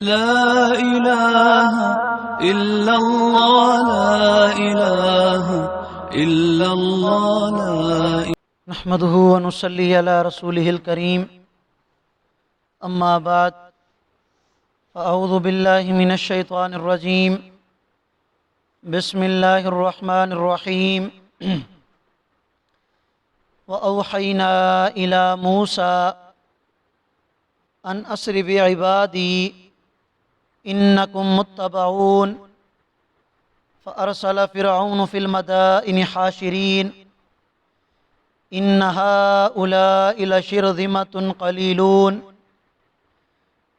لا إله إلا الله لا إله إلا الله لا نحمده ونصلي على رسوله الكريم أما بعد فأعوذ بالله من الشيطان الرجيم بسم الله الرحمن الرحيم وأوحينا إلى موسى أن أسر بعبادي إنكم متبعون فأرسل فرعون في المدائن حاشرين إن هؤلاء لشرذمة قليلون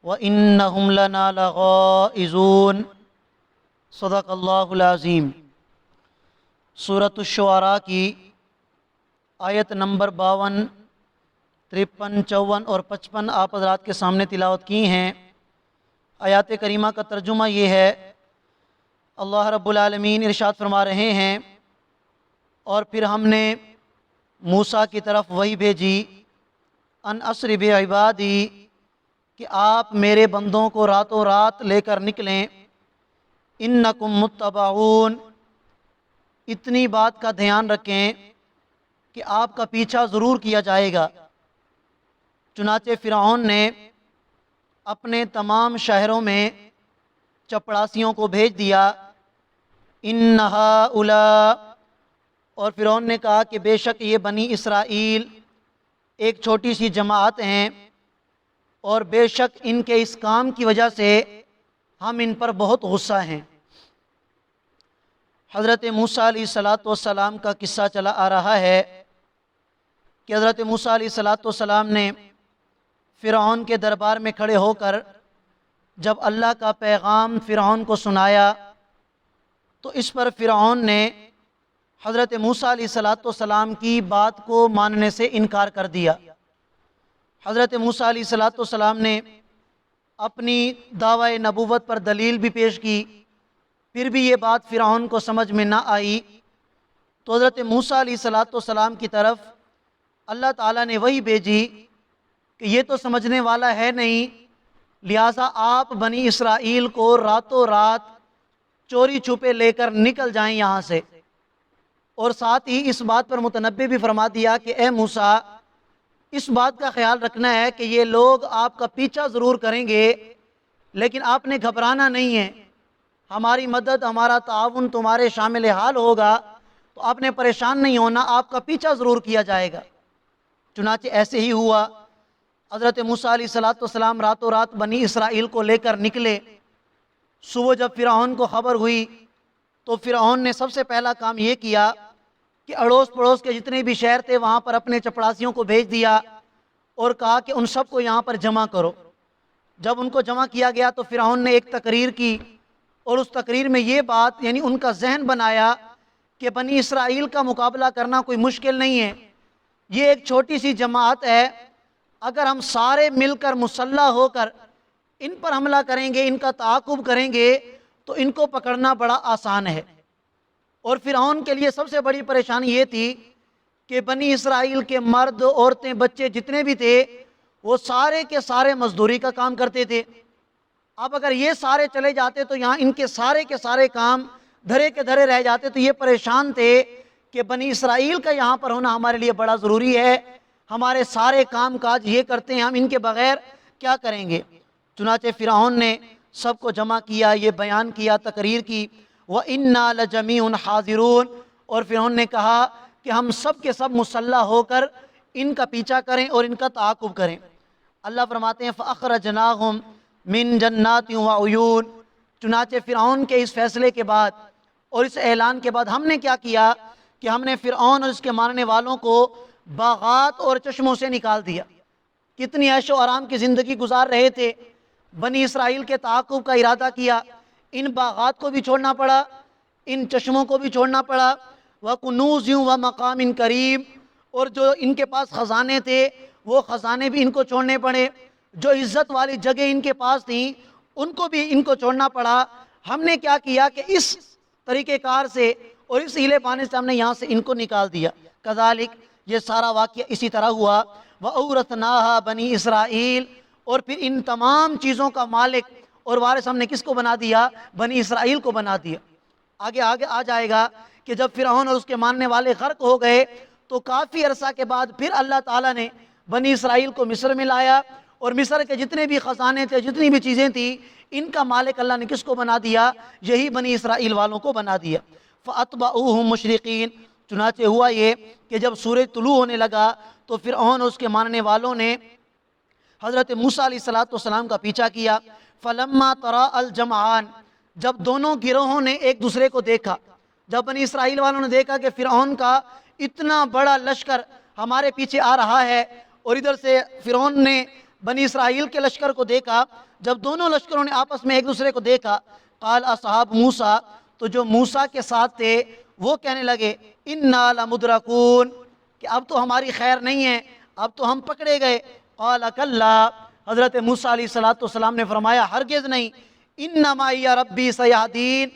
وإنهم لنا لغائظون صدق اللہ العظیم۔ سورۃ الشعراء کی آیت نمبر 52، 53، 54 اور 55 آپ حضرات کے سامنے تلاوت کی ہیں۔ آیات کریمہ کا ترجمہ یہ ہے، اللہ رب العالمین ارشاد فرما رہے ہیں، اور پھر ہم نے موسیٰ کی طرف وحی بھیجی ان اسر بعبادی، کہ آپ میرے بندوں کو راتوں رات لے کر نکلیں، انکم متبعون، اتنی بات کا دھیان رکھیں کہ آپ کا پیچھا ضرور کیا جائے گا۔ چنانچہ فرعون نے اپنے تمام شہروں میں چپڑاسیوں کو بھیج دیا، ان ہؤلاء، اور فرعون نے کہا کہ بے شک یہ بنی اسرائیل ایک چھوٹی سی جماعت ہیں، اور بے شک ان کے اس کام کی وجہ سے ہم ان پر بہت غصہ ہیں۔ حضرت موسیٰ علیہ السلام کا قصہ چلا آ رہا ہے کہ حضرت موسیٰ علیہ السلام نے فرعون کے دربار میں کھڑے ہو کر جب اللہ کا پیغام فرعون کو سنایا، تو اس پر فرعون نے حضرت موسیٰ علیہ السلام کی بات کو ماننے سے انکار کر دیا۔ حضرت موسیٰ علیہ السلام نے اپنی دعوی نبوت پر دلیل بھی پیش کی، پھر بھی یہ بات فرعون کو سمجھ میں نہ آئی، تو حضرت موسیٰ علیہ السلام کی طرف اللہ تعالیٰ نے وحی بھیجی کہ یہ تو سمجھنے والا ہے نہیں، لہٰذا آپ بنی اسرائیل کو راتوں رات چوری چھپے لے کر نکل جائیں یہاں سے، اور ساتھ ہی اس بات پر متنبہ بھی فرما دیا کہ اے موسیٰ، اس بات کا خیال رکھنا ہے کہ یہ لوگ آپ کا پیچھا ضرور کریں گے، لیکن آپ نے گھبرانا نہیں ہے، ہماری مدد، ہمارا تعاون تمہارے شامل حال ہوگا، تو آپ نے پریشان نہیں ہونا، آپ کا پیچھا ضرور کیا جائے گا۔ چنانچہ ایسے ہی ہوا۔ حضرت موسیٰ علیہ السلام راتوں رات بنی اسرائیل کو لے کر نکلے۔ صبح جب فرعون کو خبر ہوئی تو فرعون نے سب سے پہلا کام یہ کیا کہ اڑوس پڑوس کے جتنے بھی شہر تھے وہاں پر اپنے چپڑاسیوں کو بھیج دیا اور کہا کہ ان سب کو یہاں پر جمع کرو۔ جب ان کو جمع کیا گیا تو فرعون نے ایک تقریر کی، اور اس تقریر میں یہ بات، یعنی ان کا ذہن بنایا کہ بنی اسرائیل کا مقابلہ کرنا کوئی مشکل نہیں ہے، یہ ایک چھوٹی سی جماعت ہے، اگر ہم سارے مل کر مسلح ہو کر ان پر حملہ کریں گے، ان کا تعاقب کریں گے، تو ان کو پکڑنا بڑا آسان ہے۔ اور فرعون کے لیے سب سے بڑی پریشانی یہ تھی کہ بنی اسرائیل کے مرد، عورتیں، بچے جتنے بھی تھے وہ سارے کے سارے مزدوری کا کام کرتے تھے۔ اب اگر یہ سارے چلے جاتے تو یہاں ان کے سارے کام دھرے کے دھرے رہ جاتے، تو یہ پریشان تھے کہ بنی اسرائیل کا یہاں پر ہونا ہمارے لیے بڑا ضروری ہے، ہمارے سارے کام کاج یہ کرتے ہیں، ہم ان کے بغیر کیا کریں گے۔ چنانچہ فرعون نے سب کو جمع کیا، یہ بیان کیا، تقریر کی، وَإِنَّا لَجَمِيعٌ حَاضِرُونَ، اور فرعون نے کہا کہ ہم سب کے سب مسلح ہو کر ان کا پیچھا کریں اور ان کا تعاقب کریں۔ اللہ فرماتے ہیں فَأَخْرَجْنَاهُمْ مِنْ جَنَّاتٍ وَعُيُونٍ، چنانچہ فرعون کے اس فیصلے کے بعد اور اس اعلان کے بعد ہم نے کیا کیا کہ ہم نے فرعون اور اس کے ماننے والوں کو باغات اور چشموں سے نکال دیا۔ کتنی عیش و آرام کی زندگی گزار رہے تھے، بنی اسرائیل کے تعاقب کا ارادہ کیا، ان باغات کو بھی چھوڑنا پڑا، ان چشموں کو بھی چھوڑنا پڑا، وَكُنُوزٍ وَمَقَامٍ كَرِيمٍ، اور جو ان کے پاس خزانے تھے وہ خزانے بھی ان کو چھوڑنے پڑے، جو عزت والی جگہ ان کے پاس تھیں ان کو بھی ان کو چھوڑنا پڑا۔ ہم نے کیا کیا کہ اس طریقہ کار سے اور اس ہیلے پانے سے ہم نے یہاں سے ان کو نکال دیا۔ کذالک، یہ سارا واقعہ اسی طرح ہوا۔ وَأَوْرَثْنَاهَا بنی اسرائیل، اور پھر ان تمام چیزوں کا مالک اور وارث ہم نے کس کو بنا دیا؟ بنی اسرائیل کو بنا دیا۔ آگے آ جائے گا کہ جب فرعون اور اس کے ماننے والے غرق ہو گئے تو کافی عرصہ کے بعد پھر اللہ تعالیٰ نے بنی اسرائیل کو مصر میں لایا، اور مصر کے جتنے بھی خزانے تھے، جتنی بھی چیزیں تھیں، ان کا مالک اللہ نے کس کو بنا دیا؟ یہی بنی اسرائیل والوں کو بنا دیا۔ فَأَتْبَعُوهُمْ مُشْرِقِينَ، چنانچہ ہوا یہ کہ جب سورج طلوع ہونے لگا تو فرعون اور اس کے ماننے والوں نے حضرت موسیٰ علیہ السلام کا پیچھا کیا۔ فَلَمَّا تَرَاءَ الْجَمْعَانِ، جب دونوں گروہوں نے ایک دوسرے کو دیکھا، جب بنی اسرائیل والوں نے دیکھا کہ فرعون کا اتنا بڑا لشکر ہمارے پیچھے آ رہا ہے، اور ادھر سے فرعون نے بنی اسرائیل کے لشکر کو دیکھا، جب دونوں لشکروں نے آپس میں ایک دوسرے کو دیکھا، قال اصحاب موسیٰ، تو جو موسیٰ کے ساتھ تھے وہ کہنے لگے انا لمدرکون، کہ اب تو ہماری خیر نہیں ہے، اب تو ہم پکڑے گئے۔ قال کلا، حضرت موسیٰ علیہ السلام نے فرمایا ہرگز نہیں، ان معی ربی سیہدین،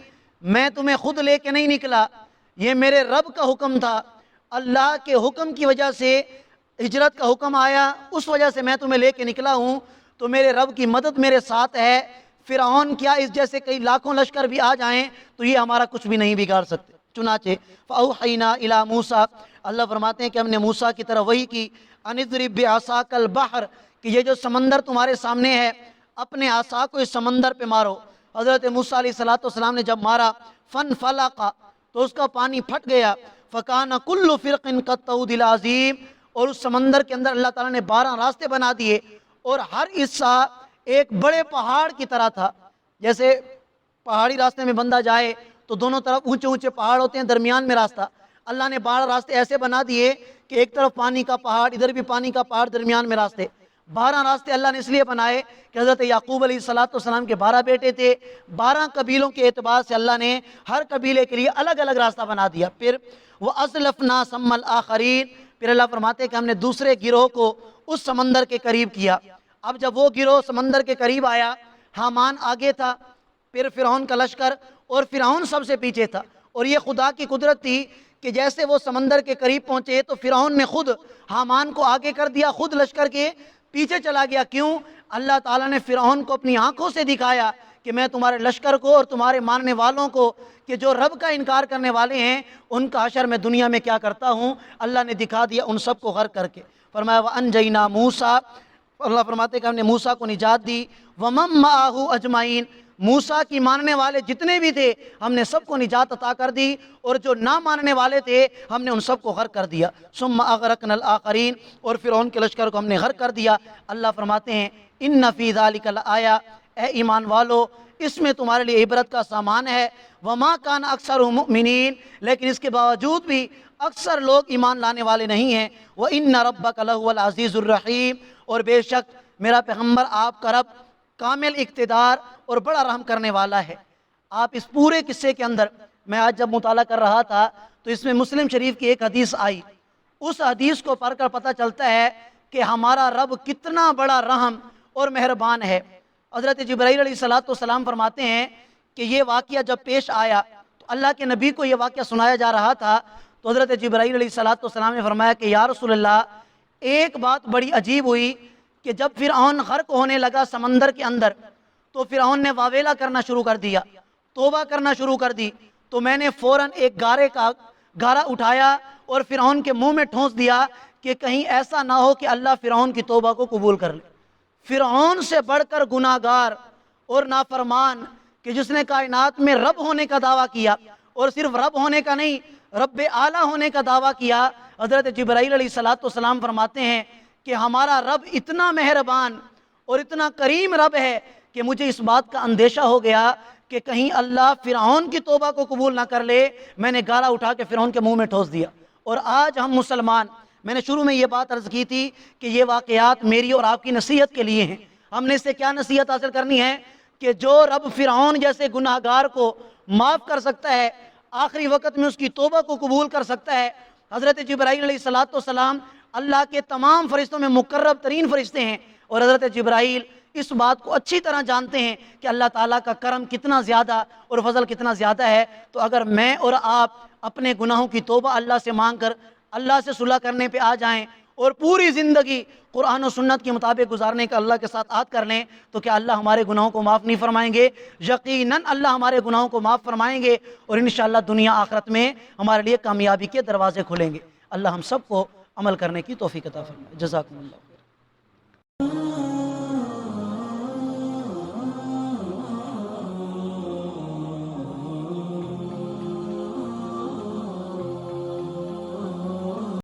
میں تمہیں خود لے کے نہیں نکلا، یہ میرے رب کا حکم تھا، اللہ کے حکم کی وجہ سے ہجرت کا حکم آیا، اس وجہ سے میں تمہیں لے کے نکلا ہوں، تو میرے رب کی مدد میرے ساتھ ہے۔ فرعون کیا اس جیسے کئی لاکھوں لشکر بھی آ جائیں تو یہ ہمارا کچھ بھی نہیں بگاڑ سکتے۔ چنانچہ فَأَوْحَيْنَا إِلَى مُوسَىٰ، اللہ فرماتے ہیں کہ ہم نے موسیٰ کی طرف وحی کی، أَنِ اضْرِب بِعَصَاكَ الْبَحْرَ، کہ یہ جو سمندر تمہارے سامنے ہے اپنے عصا کو اس سمندر پہ مارو۔ حضرت موسیٰ علیہ السلام نے جب مارا فَانْفَلَقَ، تو اس کا پانی پھٹ گیا، فَكَانَ كُلُّ فِرْقٍ كَالطَّوْدِ الْعَظِيمِ، اور اس سمندر کے اندر اللہ تعالیٰ نے 12 راستے بنا دیے، اور ہر حصہ ایک بڑے پہاڑ کی طرح تھا۔ جیسے پہاڑی راستے میں بندہ جائے تو دونوں طرف اونچے اونچے پہاڑ ہوتے ہیں، درمیان میں راستہ، اللہ نے 12 راستے ایسے بنا دیے کہ ایک طرف پانی کا پہاڑ، ادھر بھی پانی کا پہاڑ، درمیان میں راستے۔ 12 راستے اللہ نے اس لیے بنائے کہ حضرت یعقوب علیہ السلام کے 12 بیٹے تھے، 12 قبیلوں کے اعتبار سے اللہ نے ہر قبیلے کے لیے الگ الگ راستہ بنا دیا۔ پھر وَأَزْلَفْنَا ثَمَّ الْآخَرِينَ، پھر اللہ فرماتے ہیں کہ ہم نے دوسرے گروہ کو اس سمندر کے قریب کیا۔ اب جب وہ گروہ سمندر کے قریب آیا، حامان آگے تھا، پھر فرعون کا لشکر، اور فرعون سب سے پیچھے تھا، اور یہ خدا کی قدرت تھی کہ جیسے وہ سمندر کے قریب پہنچے تو فرعون نے خود حامان کو آگے کر دیا، خود لشکر کے پیچھے چلا گیا۔ کیوں؟ اللہ تعالیٰ نے فرعون کو اپنی آنکھوں سے دکھایا کہ میں تمہارے لشکر کو اور تمہارے ماننے والوں کو، کہ جو رب کا انکار کرنے والے ہیں، ان کا حشر میں دنیا میں کیا کرتا ہوں، اللہ نے دکھا دیا ان سب کو غرق کر کے۔ فرمایا وَأَنْجَيْنَا مُوسَىٰ، اللہ فرماتے ہیں کہ ہم نے موسیٰ کو نجات دی، وَمَن مَّعَهُ أَجْمَعِينَ، موسیٰ کی ماننے والے جتنے بھی تھے ہم نے سب کو نجات عطا کر دی، اور جو نہ ماننے والے تھے ہم نے ان سب کو غرق کر دیا۔ ثُمَّ أَغْرَقْنَا الْآخَرِينَ، اور فرعون کے لشکر کو ہم نے غرق کر دیا۔ اللہ فرماتے ہیں إِنَّ فِي ذَلِكَ لَآيَةً، اے ایمان والو اس میں تمہارے لیے عبرت کا سامان ہے۔ وَمَا كَانَ أَكْثَرُهُم مُؤْمِنِينَ، لیکن اس کے باوجود بھی اکثر لوگ ایمان لانے والے نہیں ہیں۔ وَإِنَّ رَبَّكَ لَهُوَ الْعَزِيزُ الرَّحِيمُ، اور بے شک میرا پیغمبر آپ کا رب کامل اقتدار اور بڑا رحم کرنے والا ہے۔ آپ اس پورے قصے کے اندر، میں آج جب مطالعہ کر رہا تھا تو اس میں مسلم شریف کی ایک حدیث آئی، اس حدیث کو پڑھ کر پتہ چلتا ہے کہ ہمارا رب کتنا بڑا رحم اور مہربان ہے۔ حضرت جبرائیل علیہ السلام فرماتے ہیں کہ یہ واقعہ جب پیش آیا تو اللہ کے نبی کو یہ واقعہ سنایا جا رہا تھا، تو حضرت جبرائیل علیہ السلام نے فرمایا کہ یا رسول اللہ، ایک بات بڑی عجیب ہوئی کہ جب فرعون غرق ہونے لگا سمندر کے اندر تو فرعون نے واویلا کرنا شروع کر دیا، توبہ کرنا شروع کر دی، تو میں نے فوراً ایک گارا اٹھایا اور فرعون کے منہ میں ٹھونس دیا کہ کہیں ایسا نہ ہو کہ اللہ فرعون کی توبہ کو قبول کر لے۔ فرعون سے بڑھ کر گناہگار اور نافرمان کہ جس نے کائنات میں رب ہونے کا دعویٰ کیا، اور صرف رب ہونے کا نہیں، رب اعلیٰ ہونے کا دعویٰ کیا، حضرت جبرائیل علیہ السلام فرماتے ہیں کہ ہمارا رب اتنا مہربان اور اتنا کریم رب ہے کہ مجھے اس بات کا اندیشہ ہو گیا کہ کہیں اللہ فرعون کی توبہ کو قبول نہ کر لے۔ میں نے گارا اٹھا کے فرعون کے منہ میں ٹھوس دیا۔ اور آج ہم مسلمان، میں نے شروع میں یہ بات عرض کی تھی کہ یہ واقعات میری اور آپ کی نصیحت کے لیے ہیں۔ ہم نے اس سے کیا نصیحت حاصل کرنی ہے کہ جو رب فرعون جیسے گناہگار کو معاف کر سکتا ہے، آخری وقت میں اس کی توبہ کو قبول کر سکتا ہے۔ حضرت جبرائیل علیہ السلام اللہ کے تمام فرشتوں میں مقرب ترین فرشتے ہیں، اور حضرت جبرائیل اس بات کو اچھی طرح جانتے ہیں کہ اللہ تعالیٰ کا کرم کتنا زیادہ اور فضل کتنا زیادہ ہے۔ تو اگر میں اور آپ اپنے گناہوں کی توبہ اللہ سے مانگ کر اللہ سے صلح کرنے پہ آ جائیں اور پوری زندگی قرآن و سنت کے مطابق گزارنے کا اللہ کے ساتھ عہد کر لیں تو کیا اللہ ہمارے گناہوں کو معاف نہیں فرمائیں گے؟ یقیناً اللہ ہمارے گناہوں کو معاف فرمائیں گے، اور انشاءاللہ دنیا آخرت میں ہمارے لیے کامیابی کے دروازے کھلیں گے۔ اللہ ہم سب کو عمل کرنے کی توفیق عطا فرمائے۔ جزاکم اللہ۔